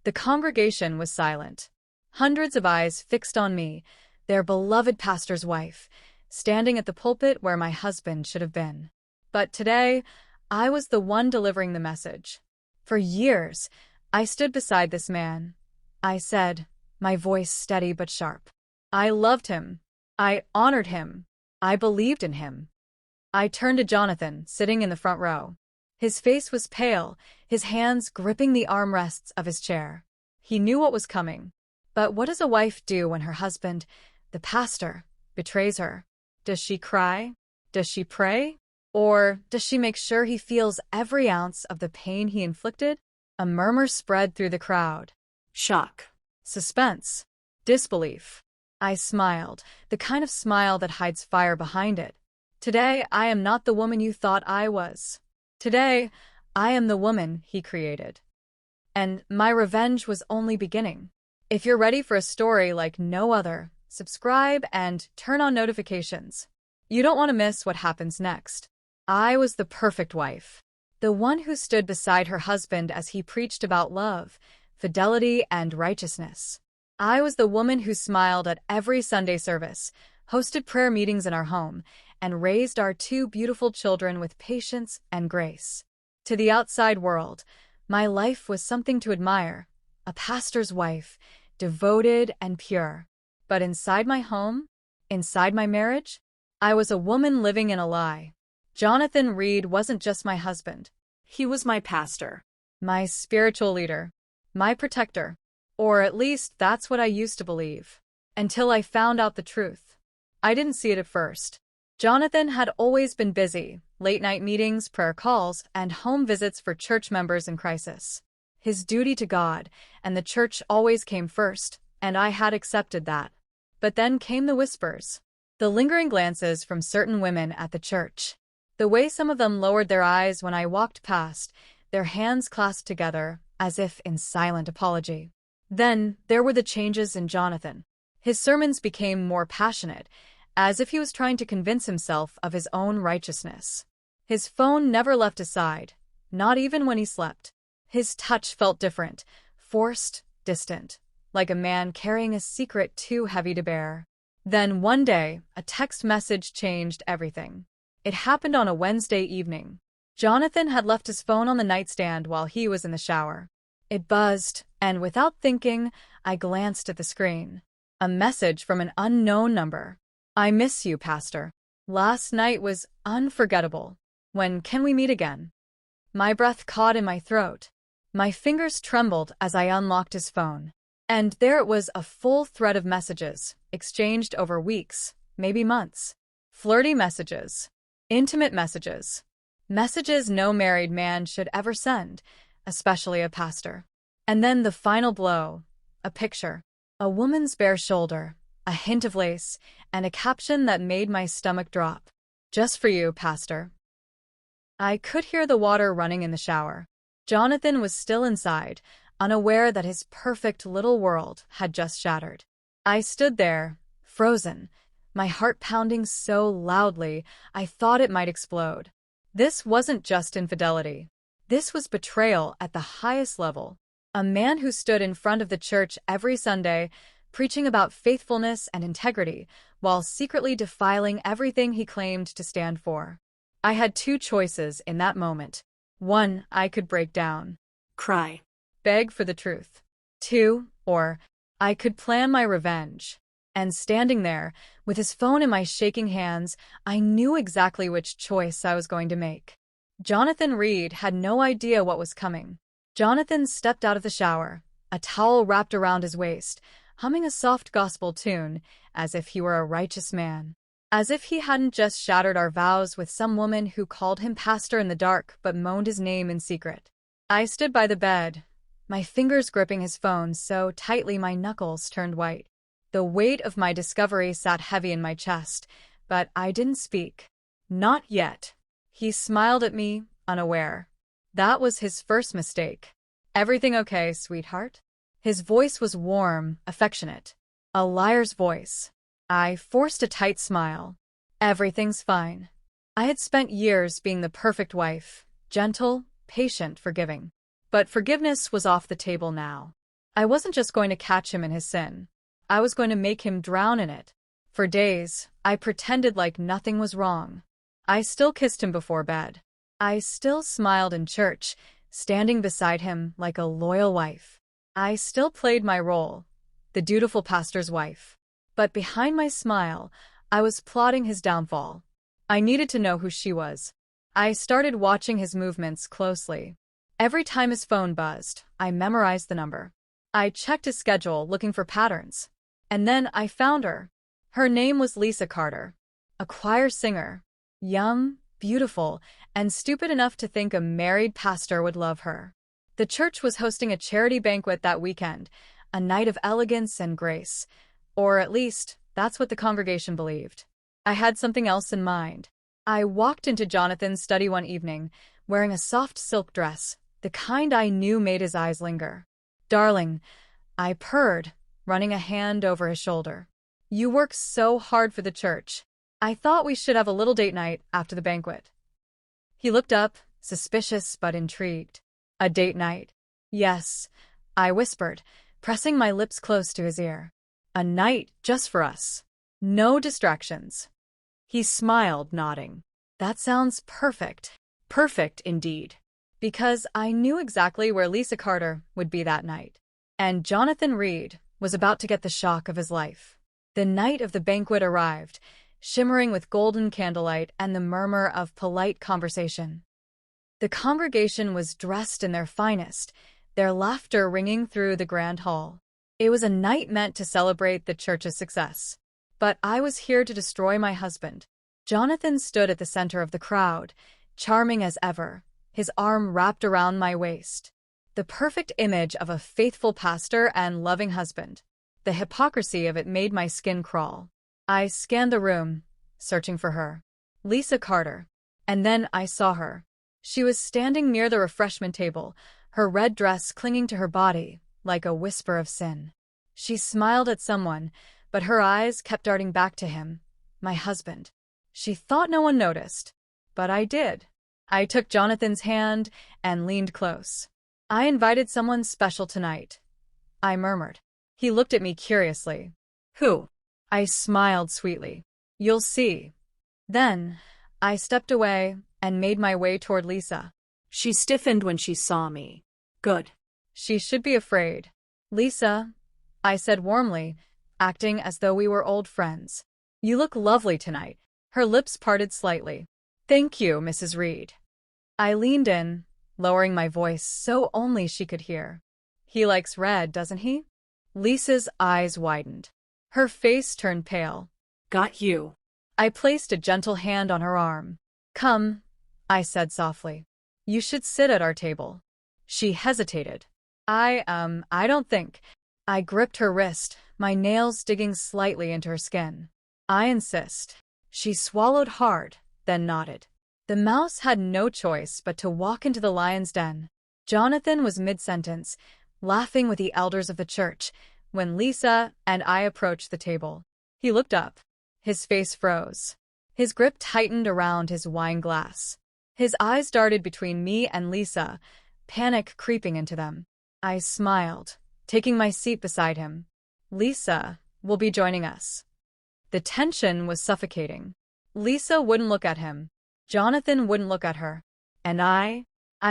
The congregation was silent. Hundreds of eyes fixed on me, their beloved pastor's wife, standing at the pulpit where my husband should have been. But today, I was the one delivering the message. For years, I stood beside this man. I said, my voice steady but sharp. I loved him. I honored him. I believed in him. I turned to Jonathan, sitting in the front row. His face was pale, his hands gripping the armrests of his chair. He knew what was coming. But what does a wife do when her husband, the pastor, betrays her? Does she cry? Does she pray? Or does she make sure he feels every ounce of the pain he inflicted? A murmur spread through the crowd. Shock. Suspense. Disbelief. I smiled, the kind of smile that hides fire behind it. Today, I am not the woman you thought I was. Today, I am the woman he created. And my revenge was only beginning. If you're ready for a story like no other, subscribe and turn on notifications. You don't want to miss what happens next. I was the perfect wife. The one who stood beside her husband as he preached about love, fidelity, and righteousness. I was the woman who smiled at every Sunday service, hosted prayer meetings in our home, and raised our two beautiful children with patience and grace. To the outside world, my life was something to admire, a pastor's wife, devoted and pure. But inside my home, inside my marriage, I was a woman living in a lie. Jonathan Reed wasn't just my husband. He was my pastor, my spiritual leader, my protector. Or at least that's what I used to believe. Until I found out the truth. I didn't see it at first. Jonathan had always been busy, late-night meetings, prayer calls, and home visits for church members in crisis. His duty to God and the church always came first, and I had accepted that. But then came the whispers. The lingering glances from certain women at the church. The way some of them lowered their eyes when I walked past, their hands clasped together, as if in silent apology. Then, there were the changes in Jonathan. His sermons became more passionate, as if he was trying to convince himself of his own righteousness. His phone never left his side, not even when he slept. His touch felt different, forced, distant, like a man carrying a secret too heavy to bear. Then, one day, a text message changed everything. It happened on a Wednesday evening. Jonathan had left his phone on the nightstand while he was in the shower. It buzzed, and without thinking, I glanced at the screen. A message from an unknown number. I miss you, Pastor. Last night was unforgettable. When can we meet again? My breath caught in my throat. My fingers trembled as I unlocked his phone. And there it was, a full thread of messages, exchanged over weeks, maybe months. Flirty messages. Intimate messages. Messages no married man should ever send, especially a pastor. And then the final blow, a picture. A woman's bare shoulder, a hint of lace, and a caption that made my stomach drop. Just for you, Pastor. I could hear the water running in the shower. Jonathan was still inside, unaware that his perfect little world had just shattered. I stood there, frozen, my heart pounding so loudly I thought it might explode. This wasn't just infidelity. This was betrayal at the highest level. A man who stood in front of the church every Sunday, preaching about faithfulness and integrity, while secretly defiling everything he claimed to stand for. I had two choices in that moment. One, I could break down, cry, beg for the truth. Two, or I could plan my revenge. And standing there, with his phone in my shaking hands, I knew exactly which choice I was going to make. Jonathan Reed had no idea what was coming. Jonathan stepped out of the shower, a towel wrapped around his waist, humming a soft gospel tune, as if he were a righteous man. As if he hadn't just shattered our vows with some woman who called him pastor in the dark but moaned his name in secret. I stood by the bed, my fingers gripping his phone so tightly my knuckles turned white. The weight of my discovery sat heavy in my chest, but I didn't speak. Not yet. He smiled at me, unaware. That was his first mistake. Everything okay, sweetheart? His voice was warm, affectionate. A liar's voice. I forced a tight smile. Everything's fine. I had spent years being the perfect wife, gentle, patient, forgiving. But forgiveness was off the table now. I wasn't just going to catch him in his sin. I was going to make him drown in it. For days, I pretended like nothing was wrong. I still kissed him before bed. I still smiled in church, standing beside him like a loyal wife. I still played my role, the dutiful pastor's wife. But behind my smile, I was plotting his downfall. I needed to know who she was. I started watching his movements closely. Every time his phone buzzed, I memorized the number. I checked his schedule looking for patterns. And then I found her. Her name was Lisa Carter, a choir singer, young, beautiful, and stupid enough to think a married pastor would love her. The church was hosting a charity banquet that weekend, a night of elegance and grace, or at least, that's what the congregation believed. I had something else in mind. I walked into Jonathan's study one evening, wearing a soft silk dress, the kind I knew made his eyes linger. "Darling," I purred, running a hand over his shoulder. "You work so hard for the church. I thought we should have a little date night after the banquet." He looked up, suspicious but intrigued. "A date night?" "Yes," I whispered, pressing my lips close to his ear. "A night just for us. No distractions." He smiled, nodding. "That sounds perfect." Perfect indeed. Because I knew exactly where Lisa Carter would be that night. And Jonathan Reed was about to get the shock of his life. The night of the banquet arrived, shimmering with golden candlelight and the murmur of polite conversation. The congregation was dressed in their finest, their laughter ringing through the grand hall. It was a night meant to celebrate the church's success. But I was here to destroy my husband. Jonathan stood at the center of the crowd, charming as ever, his arm wrapped around my waist. The perfect image of a faithful pastor and loving husband. The hypocrisy of it made my skin crawl. I scanned the room, searching for her. Lisa Carter. And then I saw her. She was standing near the refreshment table, her red dress clinging to her body, like a whisper of sin. She smiled at someone, but her eyes kept darting back to him, my husband. She thought no one noticed, but I did. I took Jonathan's hand and leaned close. "I invited someone special tonight," I murmured. He looked at me curiously. "Who?" I smiled sweetly. "You'll see." Then, I stepped away and made my way toward Lisa. She stiffened when she saw me. "Good." "She should be afraid." "Lisa," I said warmly, acting as though we were old friends. "You look lovely tonight." Her lips parted slightly. "Thank you, Mrs. Reed." I leaned in, lowering my voice so only she could hear. "He likes red, doesn't he?" Lisa's eyes widened. Her face turned pale. "Got you." I placed a gentle hand on her arm. "Come," I said softly. "You should sit at our table." She hesitated. I don't think." I gripped her wrist, my nails digging slightly into her skin. "I insist." She swallowed hard, then nodded. The mouse had no choice but to walk into the lion's den. Jonathan was mid-sentence, laughing with the elders of the church, when Lisa and I approached the table. He looked up. His face froze. His grip tightened around his wine glass. His eyes darted between me and Lisa, panic creeping into them. I smiled, taking my seat beside him. "Lisa will be joining us." The tension was suffocating. Lisa wouldn't look at him. Jonathan wouldn't look at her. And I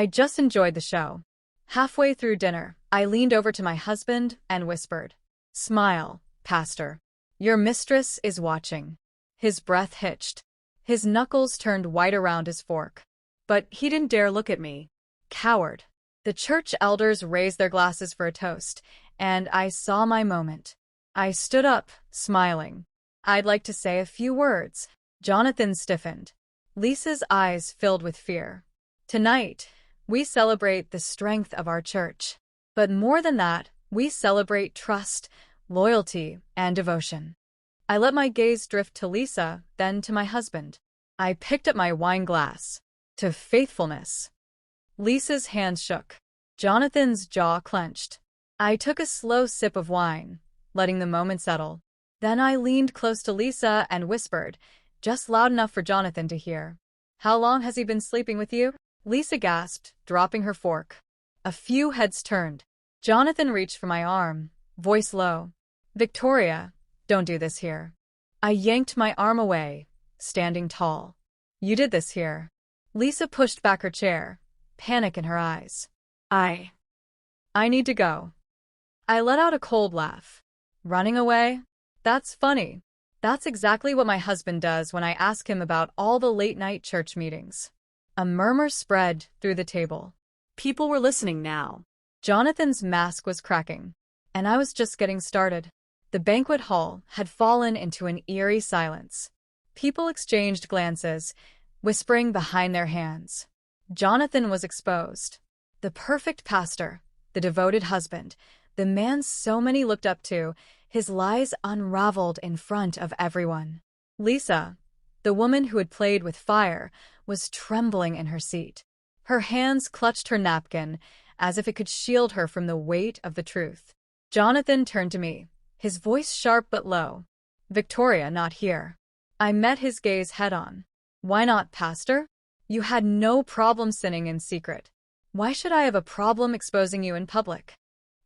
just enjoyed the show. Halfway through dinner, I leaned over to my husband and whispered, "Smile, Pastor. Your mistress is watching." His breath hitched. His knuckles turned white around his fork. But he didn't dare look at me. Coward. The church elders raised their glasses for a toast, and I saw my moment. I stood up, smiling. "I'd like to say a few words." Jonathan stiffened. Lisa's eyes filled with fear. "Tonight, we celebrate the strength of our church. But more than that, we celebrate trust, loyalty, and devotion." I let my gaze drift to Lisa, then to my husband. I picked up my wine glass. "To faithfulness." Lisa's hands shook. Jonathan's jaw clenched. I took a slow sip of wine, letting the moment settle. Then I leaned close to Lisa and whispered, just loud enough for Jonathan to hear. "How long has he been sleeping with you?" Lisa gasped, dropping her fork. A few heads turned. Jonathan reached for my arm, voice low. Victoria, don't do this here. I yanked my arm away, standing tall. You did this here. Lisa pushed back her chair, panic in her eyes. I need to go. I let out a cold laugh. Running away? That's funny. That's exactly what my husband does when I ask him about all the late-night church meetings. A murmur spread through the table. People were listening now. Jonathan's mask was cracking, and I was just getting started. The banquet hall had fallen into an eerie silence. People exchanged glances, whispering behind their hands. Jonathan was exposed. The perfect pastor, the devoted husband, the man so many looked up to, his lies unraveled in front of everyone. Lisa, the woman who had played with fire, was trembling in her seat. Her hands clutched her napkin, as if it could shield her from the weight of the truth. Jonathan turned to me, his voice sharp but low. Victoria, not here. I met his gaze head-on. Why not, Pastor? You had no problem sinning in secret. Why should I have a problem exposing you in public?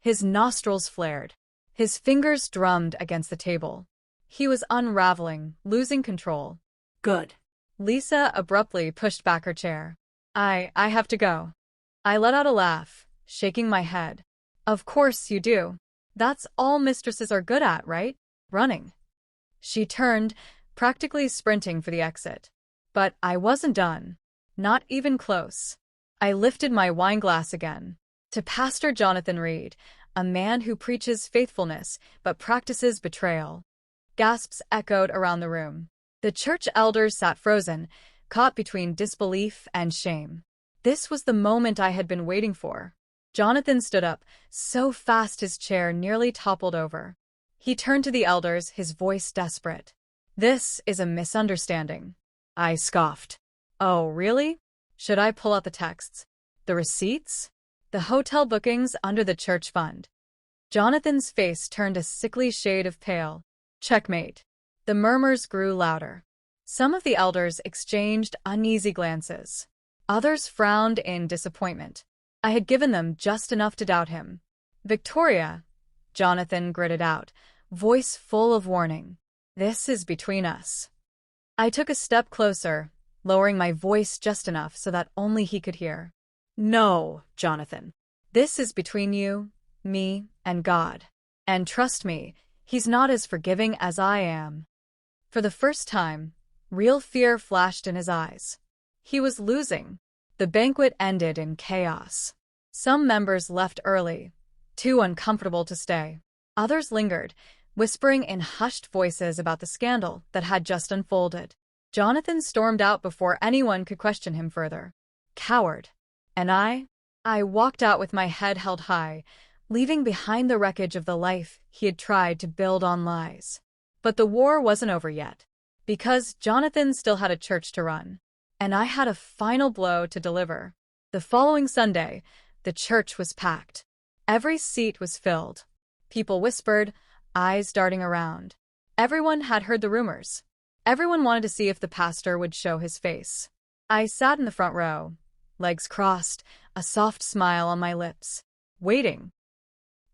His nostrils flared. His fingers drummed against the table. He was unraveling, losing control. Good. Lisa abruptly pushed back her chair. I have to go. I let out a laugh, shaking my head. Of course you do. That's all mistresses are good at, right? Running. She turned, practically sprinting for the exit. But I wasn't done. Not even close. I lifted my wine glass again. To Pastor Jonathan Reed, a man who preaches faithfulness but practices betrayal. Gasps echoed around the room. The church elders sat frozen, caught between disbelief and shame. This was the moment I had been waiting for. Jonathan stood up, so fast his chair nearly toppled over. He turned to the elders, his voice desperate. This is a misunderstanding. I scoffed. Oh, really? Should I pull out the texts? The receipts? The hotel bookings under the church fund? Jonathan's face turned a sickly shade of pale. Checkmate. The murmurs grew louder. Some of the elders exchanged uneasy glances. Others frowned in disappointment. I had given them just enough to doubt him. Victoria, Jonathan gritted out, voice full of warning. This is between us. I took a step closer, lowering my voice just enough so that only he could hear. No, Jonathan. This is between you, me, and God. And trust me, he's not as forgiving as I am. For the first time, real fear flashed in his eyes. He was losing. The banquet ended in chaos. Some members left early, too uncomfortable to stay. Others lingered, whispering in hushed voices about the scandal that had just unfolded. Jonathan stormed out before anyone could question him further. Coward. And I walked out with my head held high, leaving behind the wreckage of the life he had tried to build on lies. But the war wasn't over yet, because Jonathan still had a church to run, and I had a final blow to deliver. The following Sunday, the church was packed. Every seat was filled. People whispered, eyes darting around. Everyone had heard the rumors. Everyone wanted to see if the pastor would show his face. I sat in the front row, legs crossed, a soft smile on my lips, waiting.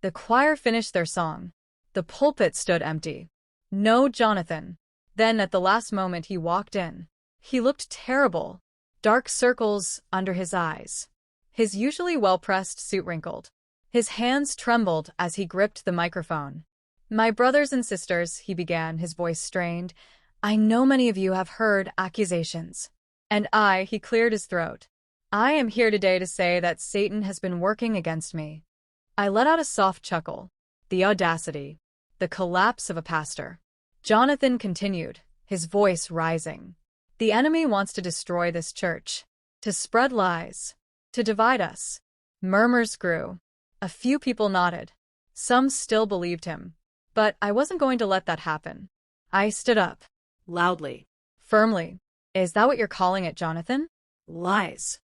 The choir finished their song. The pulpit stood empty. No Jonathan. Then at the last moment he walked in. He looked terrible. Dark circles under his eyes. His usually well-pressed suit wrinkled. His hands trembled as he gripped the microphone. My brothers and sisters, he began, his voice strained, I know many of you have heard accusations. And he cleared his throat. I am here today to say that Satan has been working against me. I let out a soft chuckle. The audacity. The collapse of a pastor. Jonathan continued, his voice rising. The enemy wants to destroy this church. To spread lies. To divide us. Murmurs grew. A few people nodded. Some still believed him. But I wasn't going to let that happen. I stood up. Loudly. Firmly. Is that what you're calling it, Jonathan? Lies.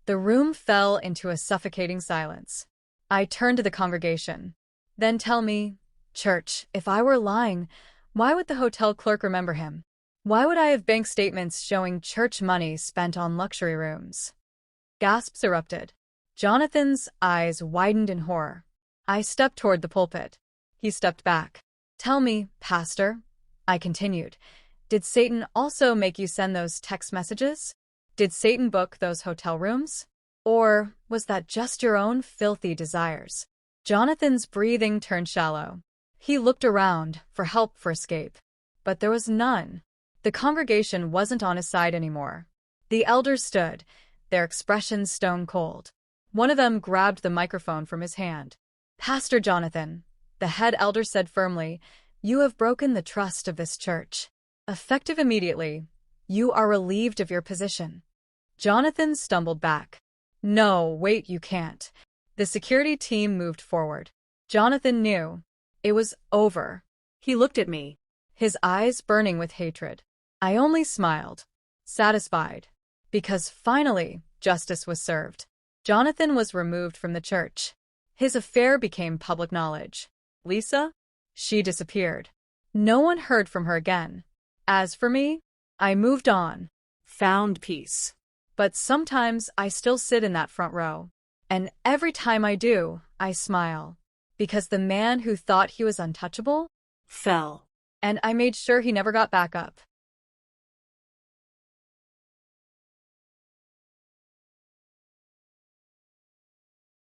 The room fell into a suffocating silence. I turned to the congregation. Then tell me, church, if I were lying, why would the hotel clerk remember him? Why would I have bank statements showing church money spent on luxury rooms? Gasps erupted. Jonathan's eyes widened in horror. I stepped toward the pulpit. He stepped back. Tell me, Pastor, I continued, did Satan also make you send those text messages? Did Satan book those hotel rooms? Or was that just your own filthy desires? Jonathan's breathing turned shallow. He looked around for help for escape, but there was none. The congregation wasn't on his side anymore. The elders stood, their expressions stone cold. One of them grabbed the microphone from his hand. Pastor Jonathan, the head elder said firmly, you have broken the trust of this church. Effective immediately, you are relieved of your position. Jonathan stumbled back. No, wait, you can't. The security team moved forward. Jonathan knew. It was over. He looked at me. His eyes burning with hatred. I only smiled, satisfied, because finally justice was served. Jonathan was removed from the church. His affair became public knowledge. Lisa? She disappeared. No one heard from her again. As for me, I moved on. Found peace. But sometimes I still sit in that front row. And every time I do, I smile. Because the man who thought he was untouchable fell. And I made sure he never got back up.